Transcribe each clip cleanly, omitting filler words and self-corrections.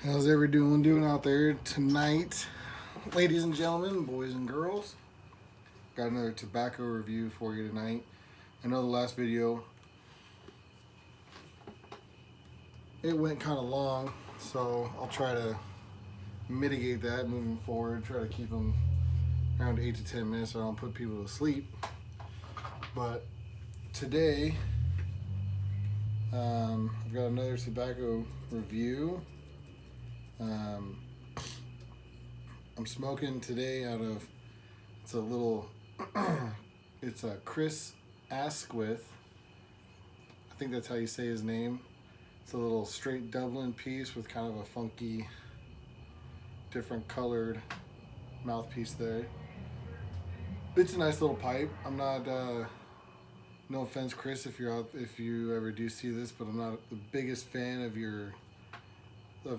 How's everyone doing out there tonight, ladies and gentlemen, boys and girls? Got another tobacco review for you tonight. I know the last video it went kind of long, so I'll try to mitigate that moving forward. Try to keep them around 8 to 10 minutes so I don't put people to sleep. But today, I've got another tobacco review. I'm smoking today out of, it's a little, it's a Chris Asquith. I think that's how you say his name. It's a little straight Dublin piece with kind of a funky, different colored mouthpiece there. It's a nice little pipe. I'm not, no offense, Chris, if you ever do see this, but I'm not the biggest fan of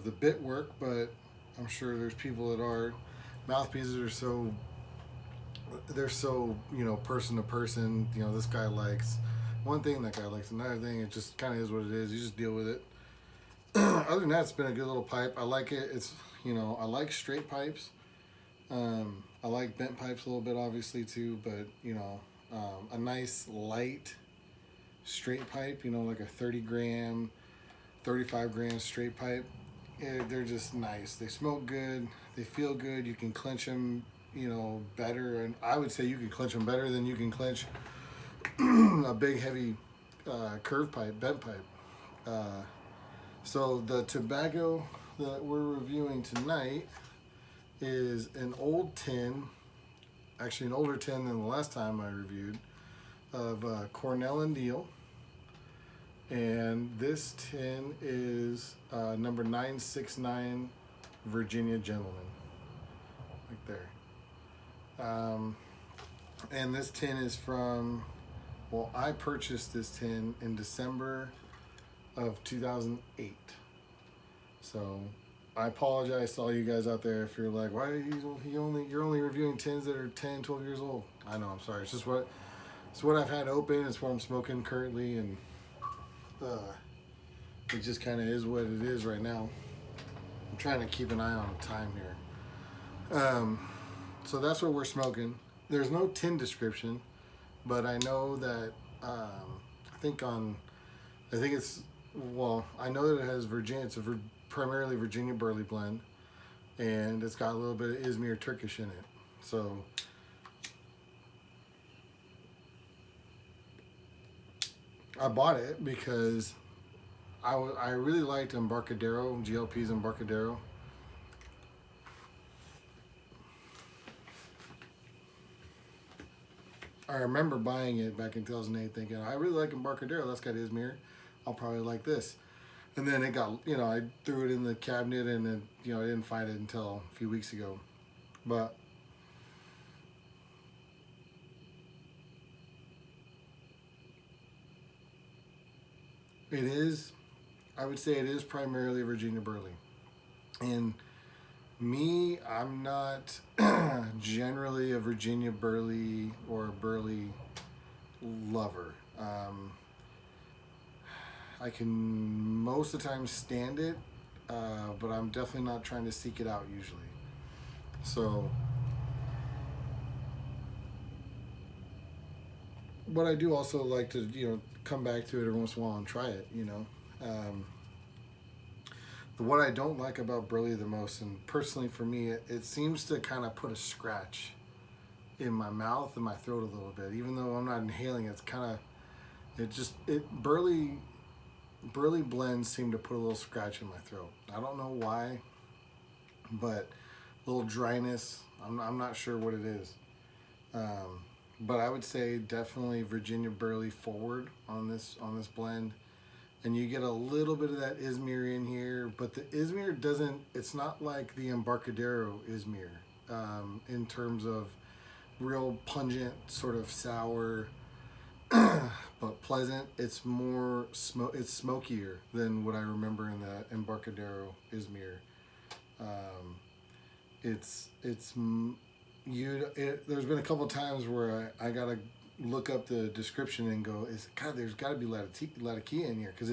the bit work, but I'm sure there's people that are. Mouthpieces are so, they're so, person to person. This guy likes one thing, that guy likes another thing. It just kind of is what it is. You just deal with it. Other than that, it's been a good little pipe. I like it. It's, I like straight pipes. I like bent pipes a little bit, obviously, too, but, a nice light straight pipe, like a 30 gram, 35 gram straight pipe. They're just nice. They smoke good. They feel good. You can clench them, better. And I would say you can clench them better than you can clench a big, heavy curved pipe, bent pipe. So the tobacco that we're reviewing tonight is an old tin, actually an older tin than the last time I reviewed, of Cornell and Deal. And this tin is number 969 Virginia Gentleman, right there. And this tin is from, well, I purchased this tin in December of 2008. So I apologize to all you guys out there if you're like, why are you're only reviewing tins that are 10, 12 years old. I know, I'm sorry. It's what I've had open. It's what I'm smoking currently, and it just kind of is what it is right now. I'm trying to keep an eye on time here. So that's what we're smoking. There's no tin description, but I know that I know that it has Virginia. It's primarily Virginia Burley blend, and it's got a little bit of Izmir Turkish in it. So I bought it because I really liked Embarcadero, GLP's Embarcadero. I remember buying it back in 2008 thinking, I really like Embarcadero, that's got Izmir. I'll probably like this. And then it got, I threw it in the cabinet, and then, I didn't find it until a few weeks ago. But it is, I would say it is primarily Virginia Burley. And me, I'm not generally a Virginia Burley or Burley lover. I can most of the time stand it, but I'm definitely not trying to seek it out usually. So, but I do also like to, come back to it every once in a while and try it, what I don't like about Burley the most, and personally for me, it seems to kind of put a scratch in my mouth and my throat a little bit. Even though I'm not inhaling, it's kind of, Burley blends seem to put a little scratch in my throat. I don't know why, but a little dryness. I'm not sure what it is. But I would say definitely Virginia Burley forward on this blend. And you get a little bit of that Izmir in here, but the Izmir it's not like the Embarcadero Izmir in terms of real pungent, sort of sour, but pleasant. It's more it's smokier than what I remember in the Embarcadero Izmir. There's been a couple times where I gotta look up the description and go, there's got to be latakia in here, because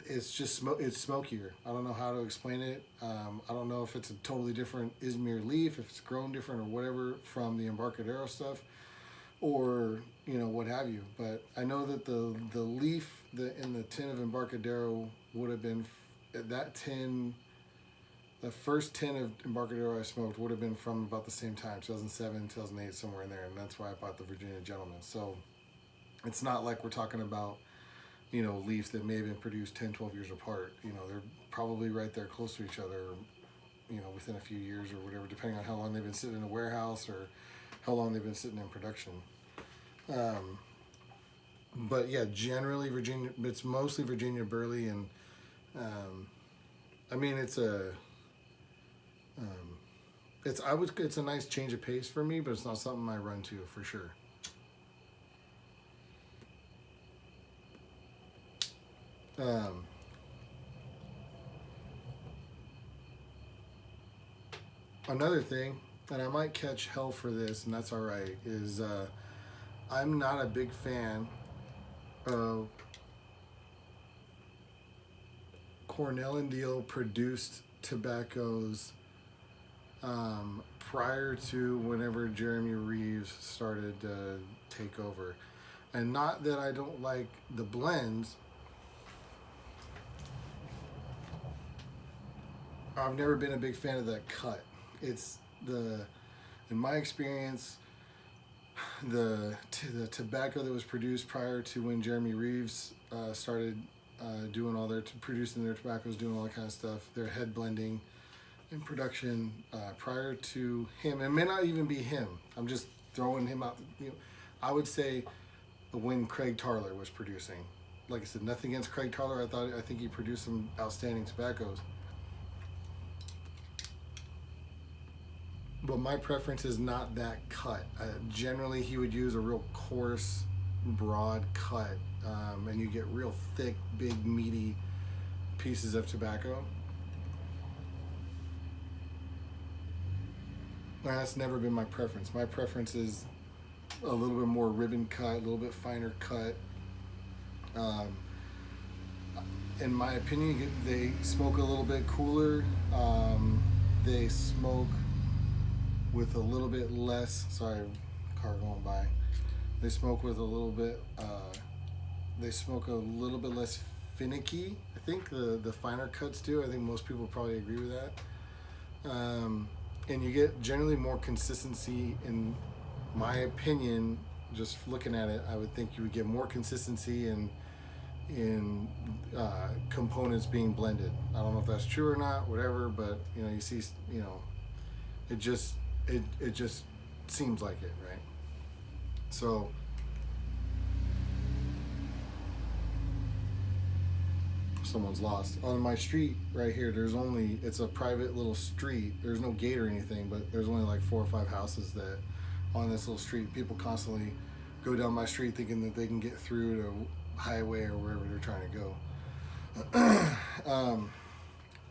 it's just it's smokier. I don't know how to explain it. I don't know if it's a totally different Izmir leaf, if it's grown different or whatever from the Embarcadero stuff, or what have you. But I know that the leaf in the tin of Embarcadero would have been that tin. The first tin of Embarcadero I smoked would have been from about the same time, 2007, 2008, somewhere in there, and that's why I bought the Virginia Gentleman. So it's not like we're talking about leaves that may have been produced 10, 12 years apart. They're probably right there close to each other, within a few years or whatever, depending on how long they've been sitting in a warehouse or how long they've been sitting in production. But yeah, generally Virginia, it's mostly Virginia Burley, and I mean it's a nice change of pace for me, but it's not something I run to for sure. Another thing, and I might catch hell for this, and that's all right, is I'm not a big fan of Cornell and Deal produced tobaccos prior to whenever Jeremy Reeves started to take over. And not that I don't like the blends. I've never been a big fan of that cut. It's in my experience, the tobacco that was produced prior to when Jeremy Reeves started producing their tobaccos, doing all that kind of stuff, their head blending in production prior to him. It may not even be him. I'm just throwing him out. I would say when Craig Tarler was producing. Like I said, nothing against Craig Tarler. I think he produced some outstanding tobaccos. But my preference is not that cut. Generally, he would use a real coarse, broad cut, and you get real thick, big, meaty pieces of tobacco. That's never been my preference. My preference is a little bit more ribbon cut, a little bit finer cut. In my opinion, they smoke a little bit cooler. They smoke with a little bit less. Sorry, car going by. They smoke with a little bit. They smoke a little bit less finicky. I think the finer cuts do. I think most people probably agree with that. And you get generally more consistency. In my opinion, just looking at it, I would think you would get more consistency in components being blended. I don't know if that's true or not, whatever, but you see, it just seems like it, right? So someone's lost on my street right here. It's a private little street. There's no gate or anything, but there's only like 4 or 5 houses that on this little street. People constantly go down my street thinking that they can get through to highway or wherever they're trying to go.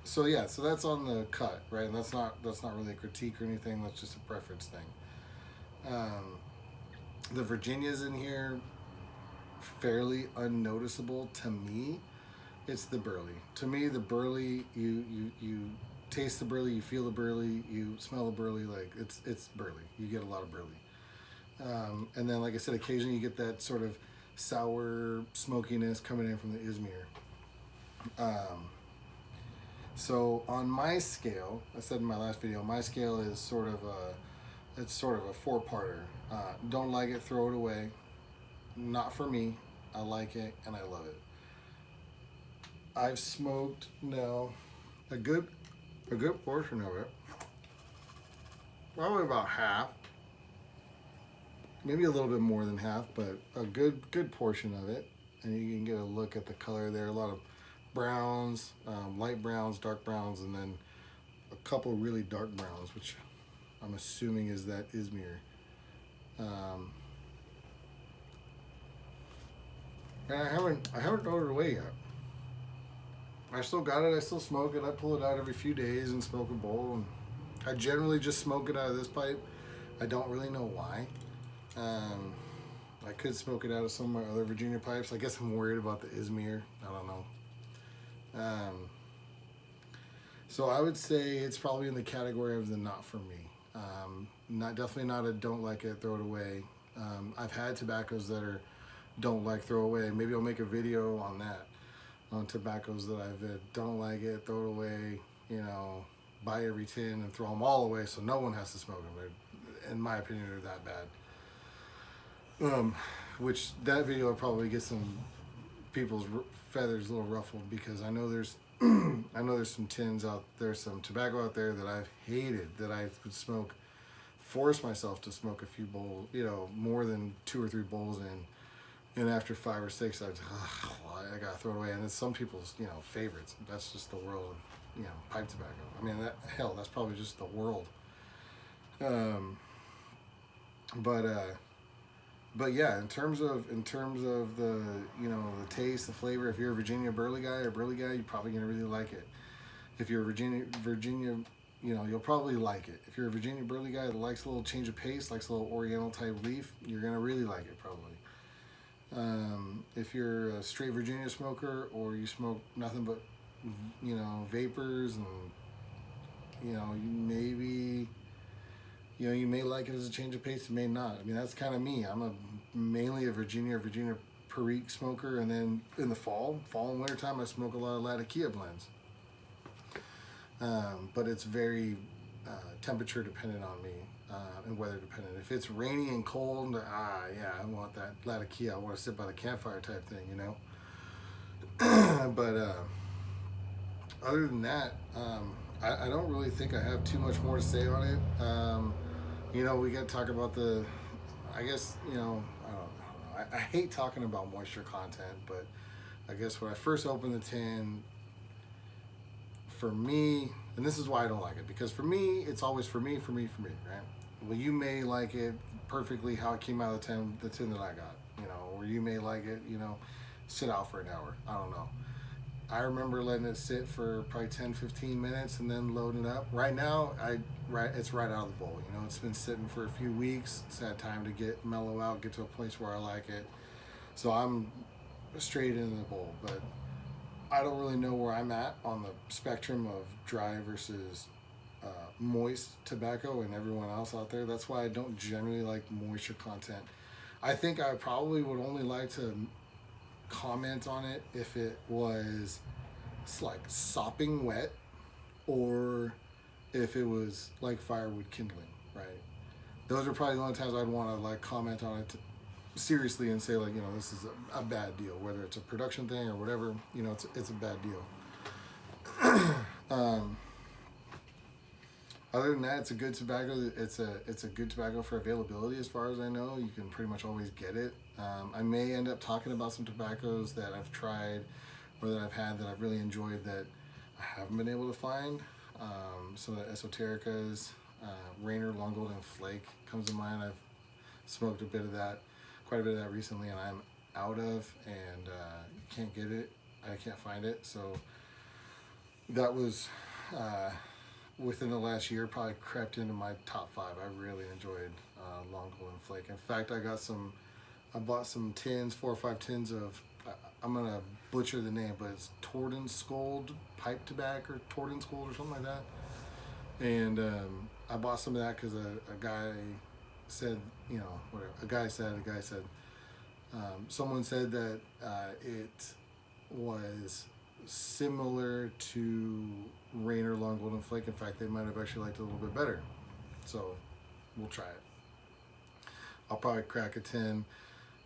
So that's on the cut, right? And that's not really a critique or anything. That's just a preference thing. The Virginia's in here, fairly unnoticeable to me. It's the burley. To me, the burley, you taste the burley, you feel the burley, you smell the burley. Like it's burley. You get a lot of burley. And then, like I said, occasionally you get that sort of sour smokiness coming in from the Izmir. So on my scale, I said in my last video, my scale is sort of a 4-parter. Don't like it, throw it away. Not for me. I like it and I love it. I've smoked now a good portion of it. Probably about half. Maybe a little bit more than half, but a good portion of it. And you can get a look at the color there. A lot of browns, light browns, dark browns, and then a couple really dark browns, which I'm assuming is that Izmir. And I haven't thrown it away yet. I still got it. I still smoke it. I pull it out every few days and smoke a bowl. And I generally just smoke it out of this pipe. I don't really know why. I could smoke it out of some of my other Virginia pipes. I guess I'm worried about the Izmir. I don't know. Um, so I would say it's probably in the category of the not for me. Not definitely not a don't like it, throw it away. I've had tobaccos that are don't like, throw away. Maybe I'll make a video on that, on tobaccos that I've don't like it, throw it away. You know, buy every tin and throw them all away so no one has to smoke them. In my opinion, they're that bad. Which that video will probably get some people's feathers a little ruffled, because I know there's I know there's some tins out there, some tobacco out there that I've hated, that I would smoke, force myself to smoke a few bowls, you know, more than 2 or 3 bowls in, and after 5 or 6, I gotta throw it away. And it's some people's, you know, favorites. That's just the world of, you know, pipe tobacco. I mean, that's probably just the world. Um, but yeah, in terms of the, you know, the taste, the flavor. If you're a Virginia burley guy or burley guy, you're probably gonna really like it. If you're a Virginia, you know, you'll probably like it. If you're a Virginia burley guy that likes a little change of pace, likes a little Oriental type leaf, you're gonna really like it probably. If you're a straight Virginia smoker, or you smoke nothing but, you know, vapors, and you know, you may like it as a change of pace, you may not. I mean, that's kind of me. I'm mainly a Virginia Perique smoker, and then in the fall and winter time, I smoke a lot of Latakia blends. But it's very temperature dependent on me, and weather dependent. If it's rainy and cold, yeah, I want that Latakia. I want to sit by the campfire type thing, you know. But other than that, I don't really think I have too much more to say on it. You know, we got to talk about I guess, you know, I don't know. I hate talking about moisture content, but I guess when I first opened the tin, for me, and this is why I don't like it, because for me, it's always for me, right? Well, you may like it perfectly how it came out of the tin that I got, you know, or you may like it, you know, sit out for an hour. I don't know. I remember letting it sit for probably 10, 15 minutes and then loading it up. Right now, it's right out of the bowl. You know, it's been sitting for a few weeks. It's had time to mellow out, get to a place where I like it. So I'm straight into the bowl. But I don't really know where I'm at on the spectrum of dry versus moist tobacco and everyone else out there. That's why I don't generally like moisture content. I think I probably would only like to comment on it if it was like sopping wet, or if it was like firewood kindling, right? Those are probably the only times I'd want to like comment on it seriously and say, like, you know, this is a bad deal, whether it's a production thing or whatever. You know, it's a bad deal. Other than that, it's a good tobacco. It's a good tobacco for availability, as far as I know. You can pretty much always get it. I may end up talking about some tobaccos that I've tried or that I've had that I've really enjoyed that I haven't been able to find. Some of the Esotericas, Rainer Long Golden Flake comes to mind. I've smoked quite a bit of that recently, and I'm out of, and can't get it. I can't find it. So that was within the last year, probably crept into my top 5. I really enjoyed Long Golden Flake. In fact, I bought some tins, 4 or 5 tins of, I'm gonna butcher the name, but it's Tordenskjold pipe tobacco, or Tordenskjold or something like that. And I bought some of that because a guy said, you know, whatever. A guy said, someone said that it was similar to Rainer Long Golden Flake. In fact, they might have actually liked it a little bit better. So we'll try it. I'll probably crack a tin.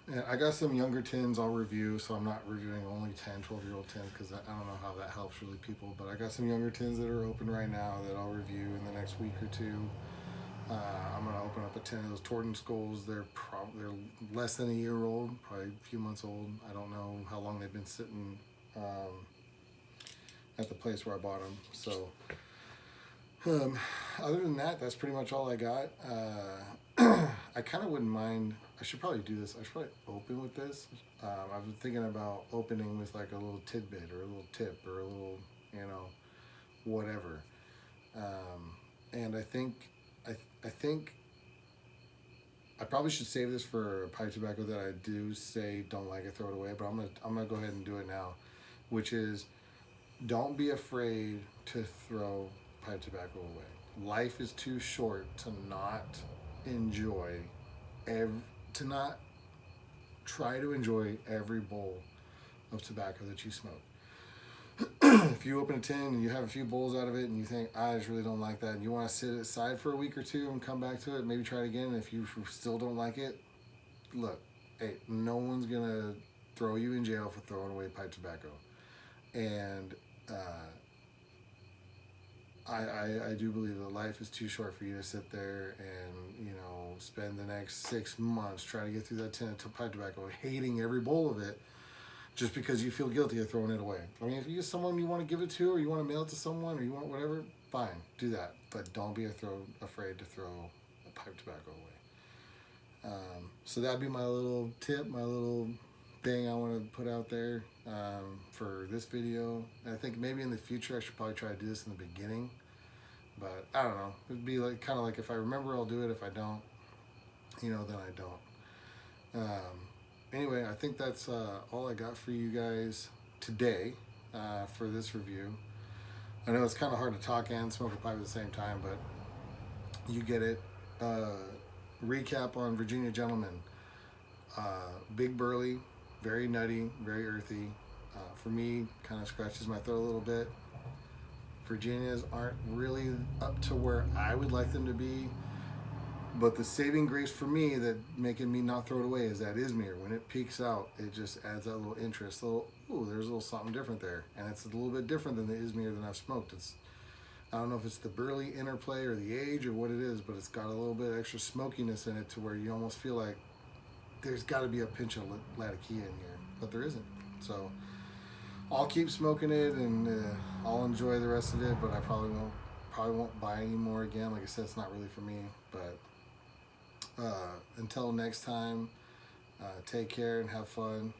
And I got some younger tins I'll review, so I'm not reviewing only 10, 12-year-old tins, because I don't know how that helps really people. But I got some younger tins that are open right now that I'll review in the next week or two. I'm going to open up a tin of those Tordenskjolds. They're less than a year old, probably a few months old. I don't know how long they've been sitting at the place where I bought them. So other than that, that's pretty much all I got. I kind of wouldn't mind. I should probably do this. I should probably open with this. I've been thinking about opening with like a little tidbit or a little tip or a little, you know, whatever. And I think I probably should save this for pipe tobacco that I do say don't like it, throw it away. But I'm gonna go ahead and do it now, which is don't be afraid to throw pipe tobacco away. Life is too short to not enjoy, to not try to enjoy every bowl of tobacco that you smoke. If you open a tin and you have a few bowls out of it and you think, I just really don't like that, and you want to sit it aside for a week or two and come back to it, maybe try it again. And if you still don't like it, look, hey, no one's going to throw you in jail for throwing away pipe tobacco. And I do believe that life is too short for you to sit there and, you know, spend the next 6 months trying to get through that tin of pipe tobacco, hating every bowl of it, just because you feel guilty of throwing it away. I mean, if you get someone you want to give it to, or you want to mail it to someone, or you want whatever, fine, do that. But don't be afraid to throw a pipe tobacco away. So that'd be my little tip, my little thing I want to put out there for this video. I think maybe in the future I should probably try to do this in the beginning, but I don't know. It'd be like kind of like if I remember, I'll do it. If I don't, you know, then I don't. Anyway, I think that's all I got for you guys today for this review. I know it's kind of hard to talk and smoke a pipe at the same time, but you get it. Recap on Virginia Gentelmen. Big burly, very nutty, very earthy. For me, kind of scratches my throat a little bit. Virginias aren't really up to where I would like them to be. But the saving grace for me that making me not throw it away is that Izmir. When it peaks out, it just adds that little interest. Ooh, there's a little something different there. And it's a little bit different than the Izmir that I've smoked. I don't know if it's the burly interplay or the age or what it is, but it's got a little bit of extra smokiness in it to where you almost feel like there's got to be a pinch of Latakia in here, but there isn't. So I'll keep smoking it and I'll enjoy the rest of it, but I probably won't buy any more again. Like I said, it's not really for me, but until next time, take care and have fun.